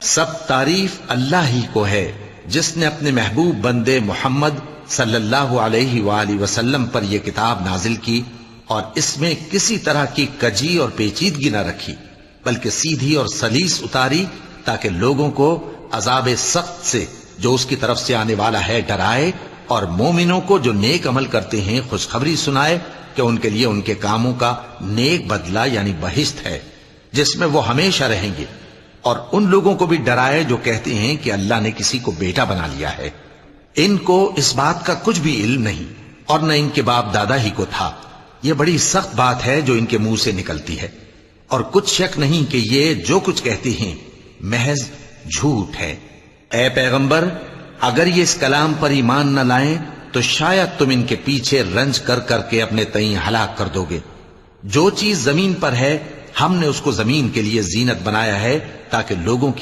سب تعریف اللہ ہی کو ہے جس نے اپنے محبوب بندے محمد صلی اللہ علیہ وآلہ وسلم پر یہ کتاب نازل کی اور اس میں کسی طرح کی کجی اور پیچیدگی نہ رکھی، بلکہ سیدھی اور سلیس اتاری تاکہ لوگوں کو عذاب سخت سے جو اس کی طرف سے آنے والا ہے ڈرائے، اور مومنوں کو جو نیک عمل کرتے ہیں خوشخبری سنائے کہ ان کے لیے ان کے کاموں کا نیک بدلہ یعنی بہشت ہے جس میں وہ ہمیشہ رہیں گے، اور ان لوگوں کو بھی ڈرائے جو کہتے ہیں کہ اللہ نے کسی کو بیٹا بنا لیا ہے۔ ان کو اس بات کا کچھ بھی علم نہیں اور نہ ان کے باپ دادا ہی کو تھا۔ یہ بڑی سخت بات ہے جو ان کے منہ سے نکلتی ہے، اور کچھ شک نہیں کہ یہ جو کچھ کہتے ہیں محض جھوٹ ہے۔ اے پیغمبر، اگر یہ اس کلام پر ایمان نہ لائیں تو شاید تم ان کے پیچھے رنج کر کر کے اپنے تئیں ہلاک کر دو گے۔ جو چیز زمین پر ہے ہم نے اس کو زمین کے لیے زینت بنایا ہے تاکہ لوگوں کی